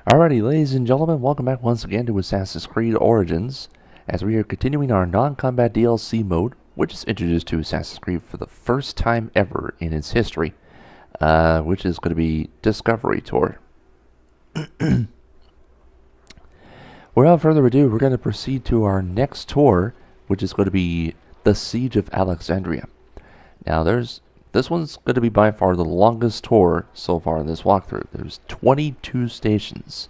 Alrighty, ladies and gentlemen, welcome back once again to Assassin's Creed Origins, as we are continuing our non-combat DLC mode, which is introduced to Assassin's Creed for the first time ever in its history, which is going to be Discovery Tour. Without further ado, we're going to proceed to our next tour, which is going to be the Siege of Alexandria. Now, this one's going to be by far the longest tour so far in this walkthrough. There's 22 stations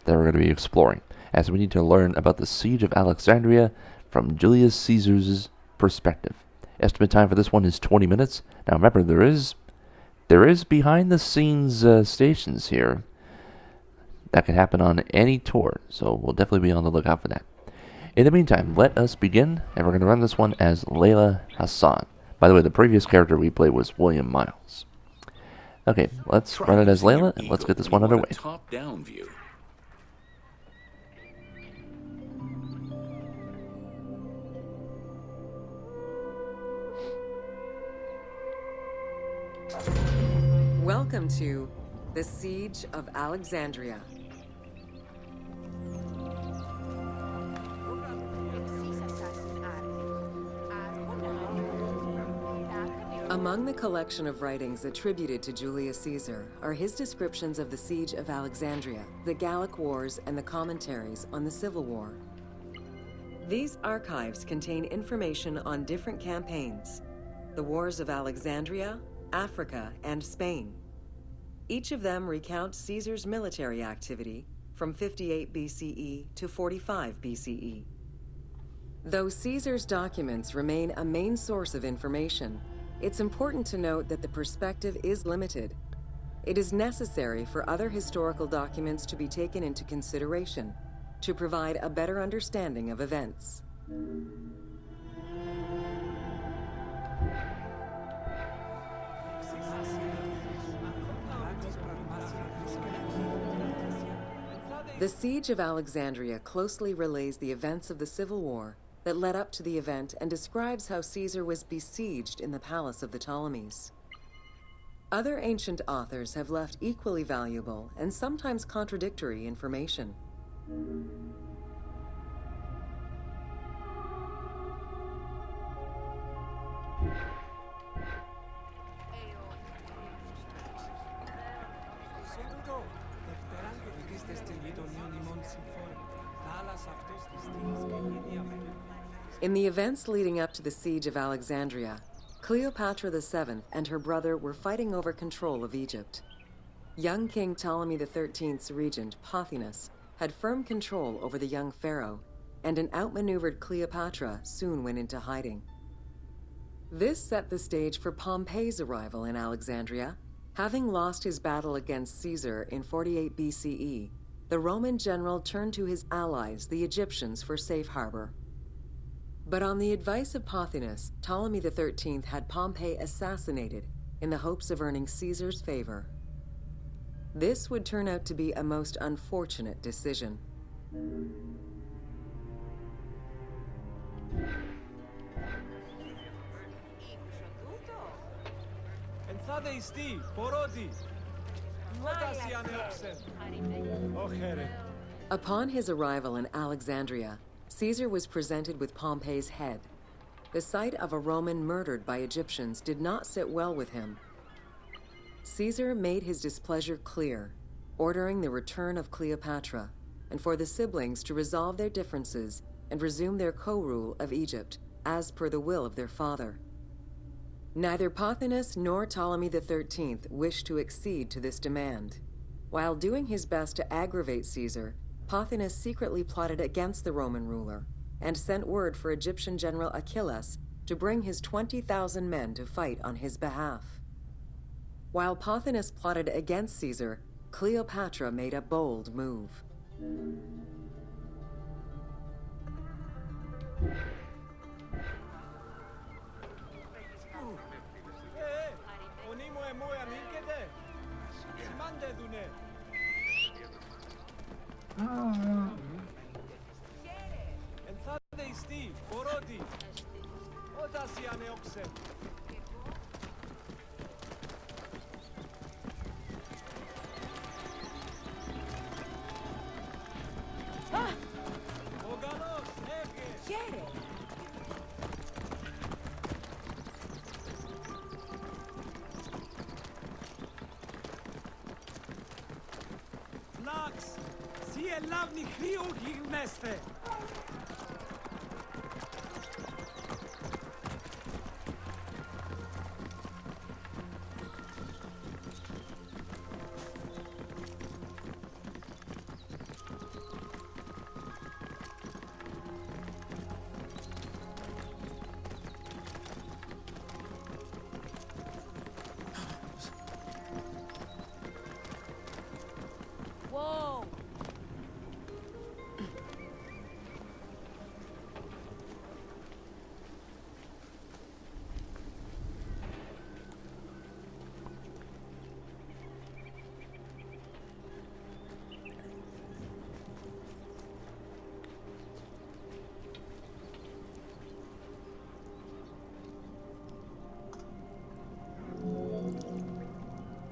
that we're going to be exploring, as we need to learn about the Siege of Alexandria from Julius Caesar's perspective. Estimate time for this one is 20 minutes. Now remember, there is behind the scenes stations here that can happen on any tour, so we'll definitely be on the lookout for that. In the meantime, let us begin, and we're going to run this one as Layla Hassan. By the way, the previous character we played was William Miles. Okay, let's run it as Layla, and let's get this one underway. Top-down view. Welcome to the Siege of Alexandria. Among the collection of writings attributed to Julius Caesar are his descriptions of the Siege of Alexandria, the Gallic Wars, and the commentaries on the Civil War. These archives contain information on different campaigns, the Wars of Alexandria, Africa, and Spain. Each of them recounts Caesar's military activity from 58 BCE to 45 BCE. Though Caesar's documents remain a main source of information, it's important to note that the perspective is limited. It is necessary for other historical documents to be taken into consideration to provide a better understanding of events. The Siege of Alexandria closely relays the events of the Civil War that led up to the event and describes how Caesar was besieged in the palace of the Ptolemies. Other ancient authors have left equally valuable and sometimes contradictory information. In the events leading up to the Siege of Alexandria, Cleopatra VII and her brother were fighting over control of Egypt. Young King Ptolemy XIII's regent, Pothinus, had firm control over the young pharaoh, and an outmaneuvered Cleopatra soon went into hiding. This set the stage for Pompey's arrival in Alexandria. Having lost his battle against Caesar in 48 BCE, the Roman general turned to his allies, the Egyptians, for safe harbor. But on the advice of Pothinus, Ptolemy XIII had Pompey assassinated in the hopes of earning Caesar's favor. This would turn out to be a most unfortunate decision. Upon his arrival in Alexandria, Caesar was presented with Pompey's head. The sight of a Roman murdered by Egyptians did not sit well with him. Caesar made his displeasure clear, ordering the return of Cleopatra, and for the siblings to resolve their differences and resume their co-rule of Egypt, as per the will of their father. Neither Pothinus nor Ptolemy XIII wished to accede to this demand. While doing his best to aggravate Caesar, Pothinus secretly plotted against the Roman ruler and sent word for Egyptian general Achilles to bring his 20,000 men to fight on his behalf. While Pothinus plotted against Caesar, Cleopatra made a bold move. Whoa!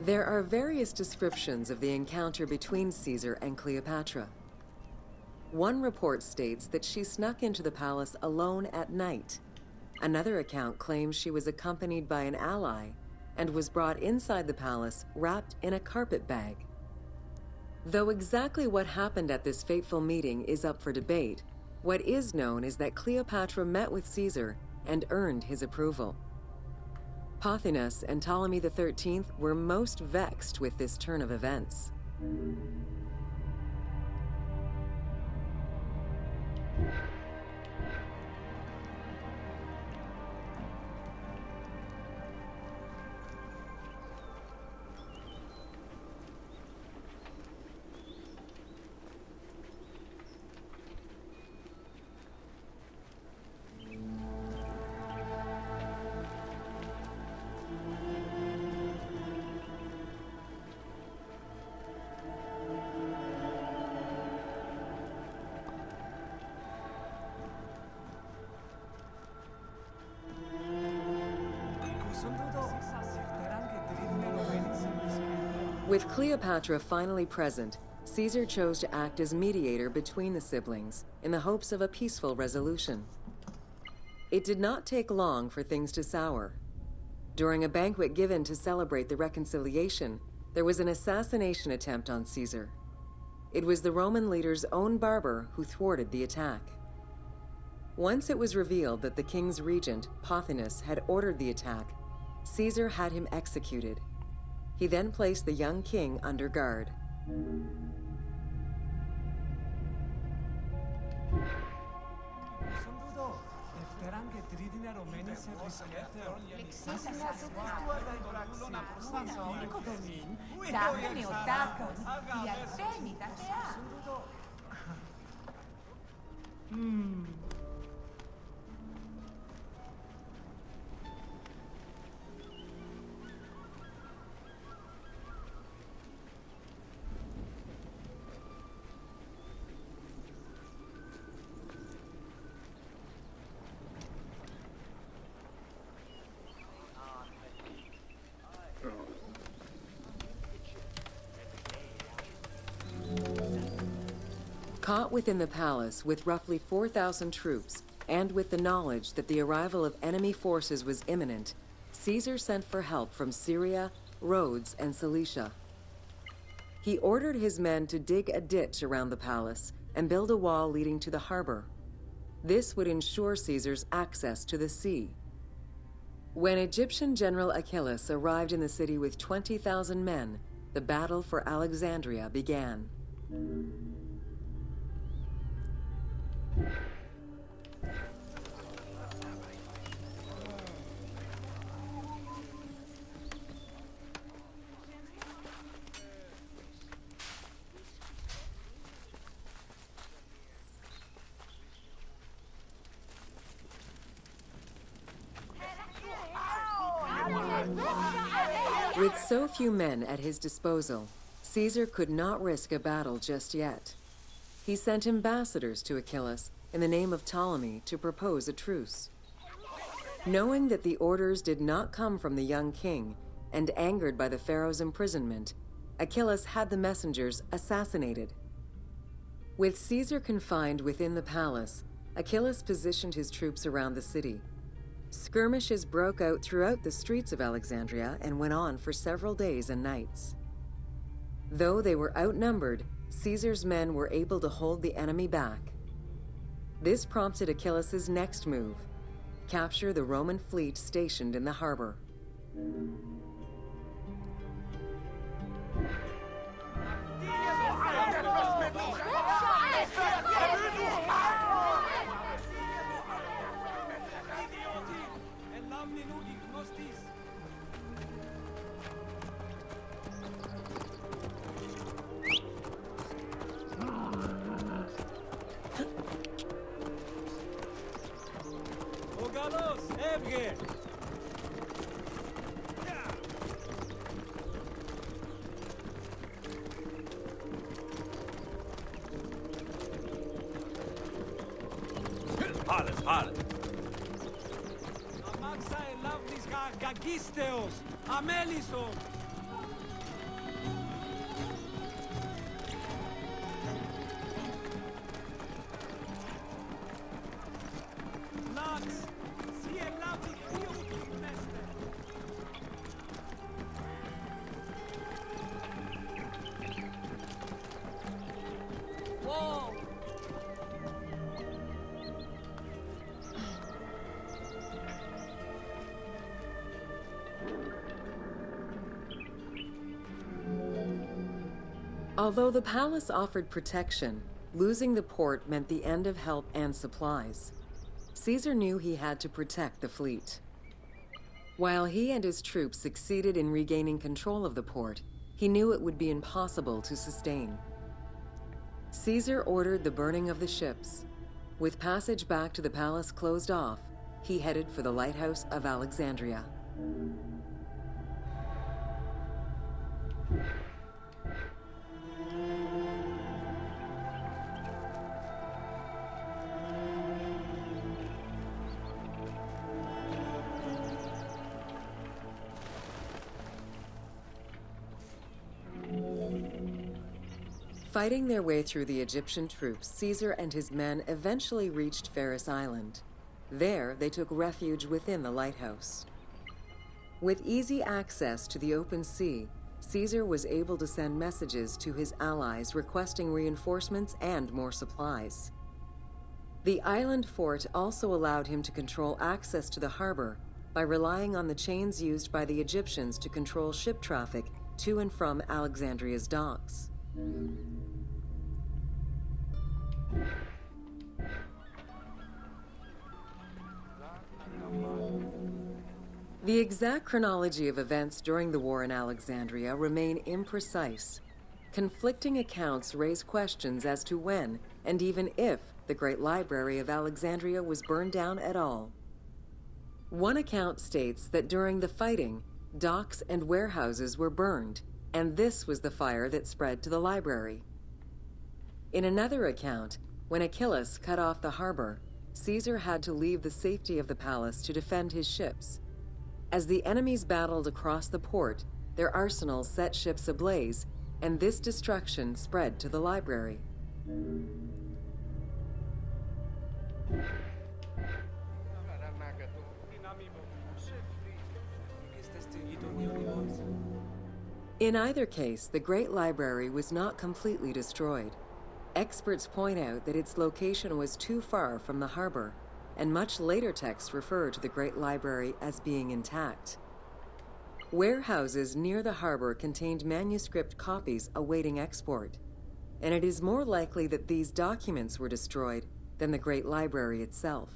There are various descriptions of the encounter between Caesar and Cleopatra. One report states that she snuck into the palace alone at night. Another account claims she was accompanied by an ally and was brought inside the palace wrapped in a carpet bag. Though exactly what happened at this fateful meeting is up for debate, what is known is that Cleopatra met with Caesar and earned his approval. Pothinus and Ptolemy XIII were most vexed with this turn of events. With Cleopatra finally present, Caesar chose to act as mediator between the siblings in the hopes of a peaceful resolution. It did not take long for things to sour. During a banquet given to celebrate the reconciliation, there was an assassination attempt on Caesar. It was the Roman leader's own barber who thwarted the attack. Once it was revealed that the king's regent, Pothinus, had ordered the attack, Caesar had him executed. He then placed the young king under guard. Caught within the palace with roughly 4,000 troops, and with the knowledge that the arrival of enemy forces was imminent, Caesar sent for help from Syria, Rhodes, and Cilicia. He ordered his men to dig a ditch around the palace and build a wall leading to the harbor. This would ensure Caesar's access to the sea. When Egyptian General Achilles arrived in the city with 20,000 men, the battle for Alexandria began. With so few men at his disposal, Caesar could not risk a battle just yet. He sent ambassadors to Achilles in the name of Ptolemy to propose a truce. Knowing that the orders did not come from the young king, and angered by the pharaoh's imprisonment, Achilles had the messengers assassinated. With Caesar confined within the palace, Achilles positioned his troops around the city. Skirmishes broke out throughout the streets of Alexandria and went on for several days and nights. Though they were outnumbered, Caesar's men were able to hold the enemy back. This prompted Achilles' next move: capture the Roman fleet stationed in the harbor. Hales. Amaxa elavnis gagisteos, amelison. Lax, si elavnis biutis meste. Whoa! Although the palace offered protection, losing the port meant the end of help and supplies. Caesar knew he had to protect the fleet. While he and his troops succeeded in regaining control of the port, he knew it would be impossible to sustain. Caesar ordered the burning of the ships. With passage back to the palace closed off, he headed for the lighthouse of Alexandria. Fighting their way through the Egyptian troops, Caesar and his men eventually reached Pharos Island. There, they took refuge within the lighthouse. With easy access to the open sea, Caesar was able to send messages to his allies requesting reinforcements and more supplies. The island fort also allowed him to control access to the harbor by relying on the chains used by the Egyptians to control ship traffic to and from Alexandria's docks. The exact chronology of events during the war in Alexandria remain imprecise. Conflicting accounts raise questions as to when, and even if, the Great Library of Alexandria was burned down at all. One account states that during the fighting, docks and warehouses were burned, and this was the fire that spread to the library. In another account, when Achilles cut off the harbor, Caesar had to leave the safety of the palace to defend his ships. As the enemies battled across the port, their arsenals set ships ablaze, and this destruction spread to the library. In either case, the Great Library was not completely destroyed. Experts point out that its location was too far from the harbor, and much later texts refer to the Great Library as being intact. Warehouses near the harbor contained manuscript copies awaiting export, and it is more likely that these documents were destroyed than the Great Library itself.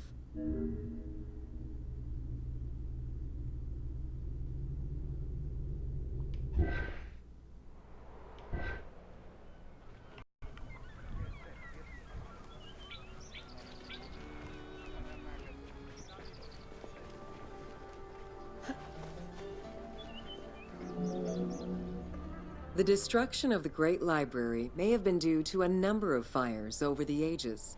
The destruction of the Great Library may have been due to a number of fires over the ages.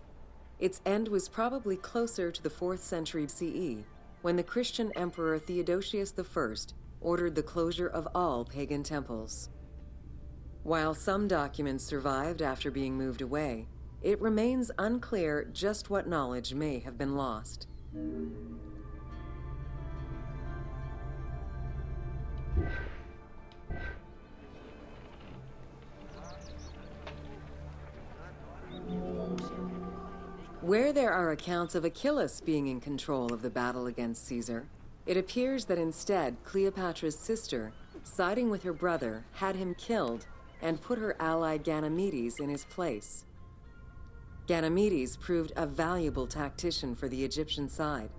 Its end was probably closer to the 4th century CE, when the Christian Emperor Theodosius I ordered the closure of all pagan temples. While some documents survived after being moved away, it remains unclear just what knowledge may have been lost. Where there are accounts of Achilles being in control of the battle against Caesar, it appears that instead Cleopatra's sister, siding with her brother, had him killed and put her ally Ganymedes in his place. Ganymedes proved a valuable tactician for the Egyptian side.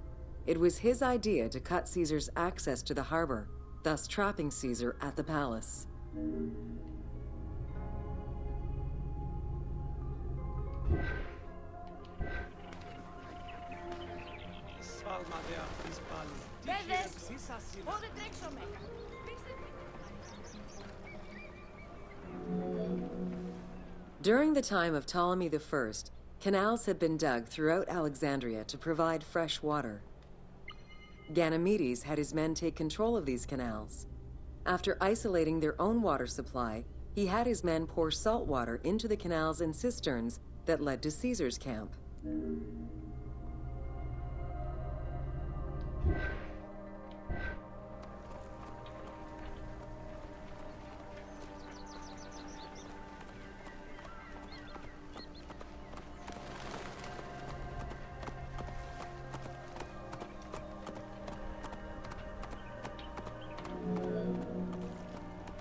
It was his idea to cut Caesar's access to the harbor, thus trapping Caesar at the palace. During the time of Ptolemy I, canals had been dug throughout Alexandria to provide fresh water. Ganymedes had his men take control of these canals. After isolating their own water supply, he had his men pour salt water into the canals and cisterns that led to Caesar's camp.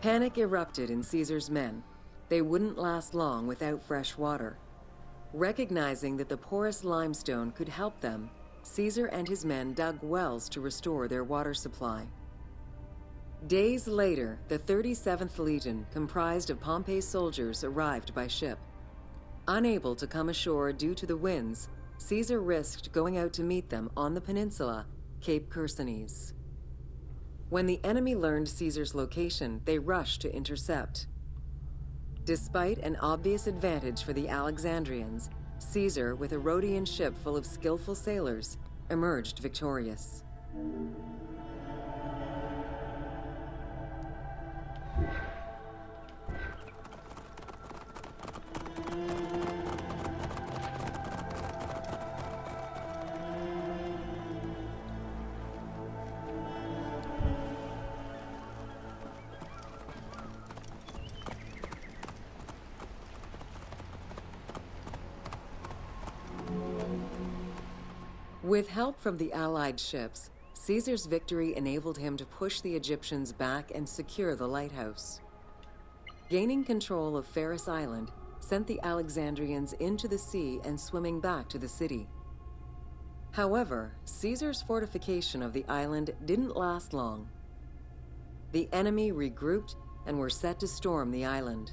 Panic erupted in Caesar's men. They wouldn't last long without fresh water. Recognizing that the porous limestone could help them, Caesar and his men dug wells to restore their water supply. Days later, the 37th Legion, comprised of Pompey's soldiers, arrived by ship. Unable to come ashore due to the winds, Caesar risked going out to meet them on the peninsula, Cape Chersonese. When the enemy learned Caesar's location, they rushed to intercept. Despite an obvious advantage for the Alexandrians, Caesar, with a Rhodian ship full of skillful sailors, emerged victorious. With help from the Allied ships, Caesar's victory enabled him to push the Egyptians back and secure the lighthouse. Gaining control of Pharos Island sent the Alexandrians into the sea and swimming back to the city. However, Caesar's fortification of the island didn't last long. The enemy regrouped and were set to storm the island.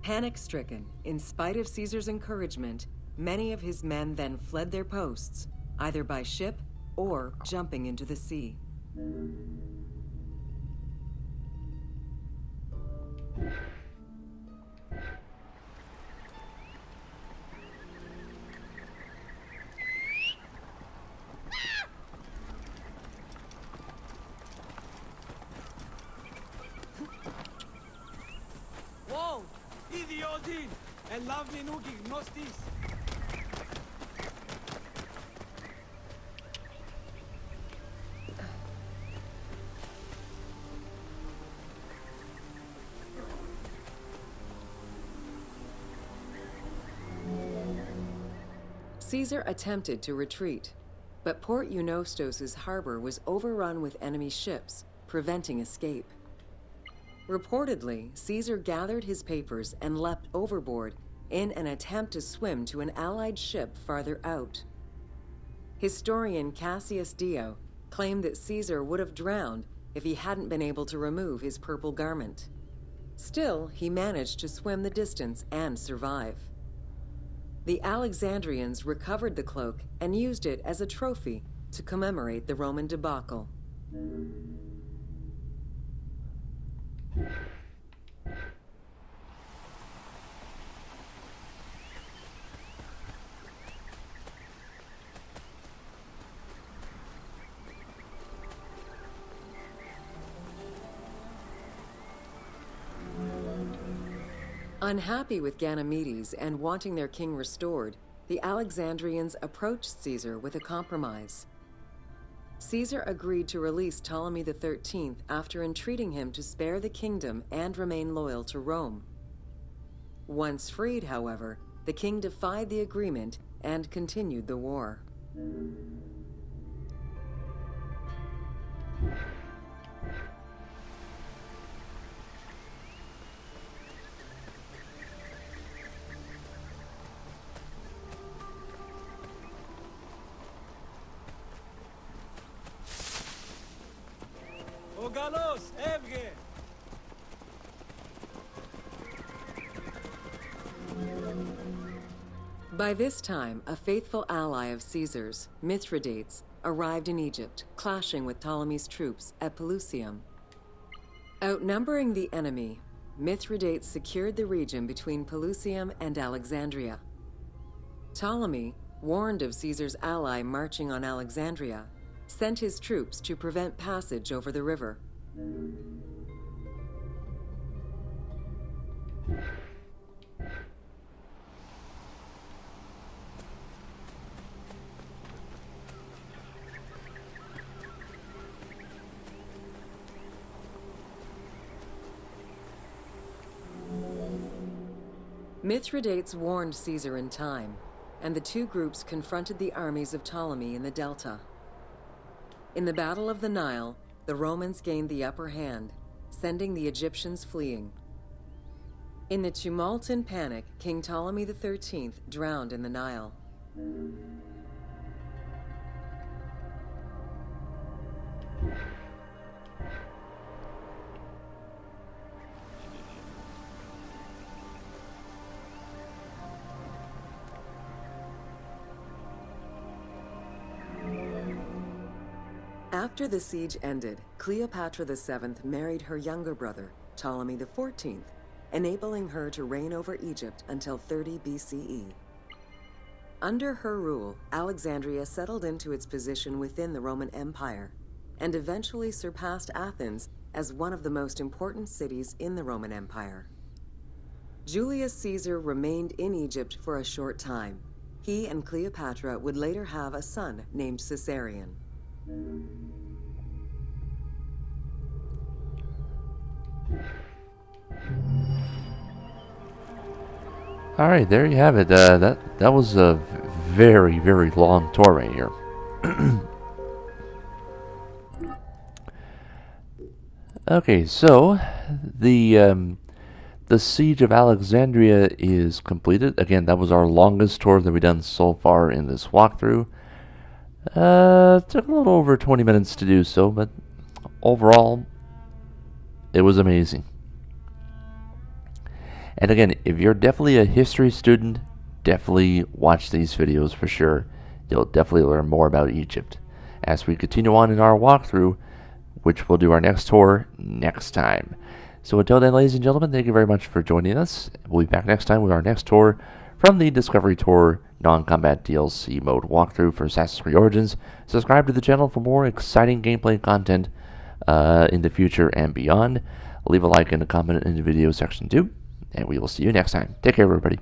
Panic-stricken, in spite of Caesar's encouragement, many of his men then fled their posts, either by ship or jumping into the sea. Whoa! Idiodin! And love me nuki gnostis! Caesar attempted to retreat, but Port Eunostos' harbor was overrun with enemy ships, preventing escape. Reportedly, Caesar gathered his papers and leapt overboard in an attempt to swim to an Allied ship farther out. Historian Cassius Dio claimed that Caesar would have drowned if he hadn't been able to remove his purple garment. Still, he managed to swim the distance and survive. The Alexandrians recovered the cloak and used it as a trophy to commemorate the Roman debacle. Unhappy with Ganymedes and wanting their king restored, the Alexandrians approached Caesar with a compromise. Caesar agreed to release Ptolemy XIII after entreating him to spare the kingdom and remain loyal to Rome. Once freed, however, the king defied the agreement and continued the war. Ogalos, Evge! By this time, a faithful ally of Caesar's, Mithridates, arrived in Egypt, clashing with Ptolemy's troops at Pelusium. Outnumbering the enemy, Mithridates secured the region between Pelusium and Alexandria. Ptolemy, warned of Caesar's ally marching on Alexandria, sent his troops to prevent passage over the river. Mithridates warned Caesar in time, and the two groups confronted the armies of Ptolemy in the Delta. In the Battle of the Nile, the Romans gained the upper hand, sending the Egyptians fleeing. In the tumult and panic, King Ptolemy XIII drowned in the Nile. After the siege ended, Cleopatra VII married her younger brother, Ptolemy XIV, enabling her to reign over Egypt until 30 BCE. Under her rule, Alexandria settled into its position within the Roman Empire and eventually surpassed Athens as one of the most important cities in the Roman Empire. Julius Caesar remained in Egypt for a short time. He and Cleopatra would later have a son named Caesarion. All right, there you have it. That was a very, very long tour right here. Okay, so the siege of Alexandria is completed. Again, that was our longest tour that we've done so far in this walkthrough. Took a little over 20 minutes to do so, but overall, it was amazing. And again, if you're definitely a history student, definitely watch these videos for sure. You'll definitely learn more about Egypt as we continue on in our walkthrough, which we'll do our next tour next time. So until then, ladies and gentlemen, thank you very much for joining us. We'll be back next time with our next tour from the Discovery Tour non-combat DLC mode walkthrough for Assassin's Creed Origins. Subscribe to the channel for more exciting gameplay content in the future and beyond. Leave a like and a comment in the video section too, and we will see you next time. Take care, everybody.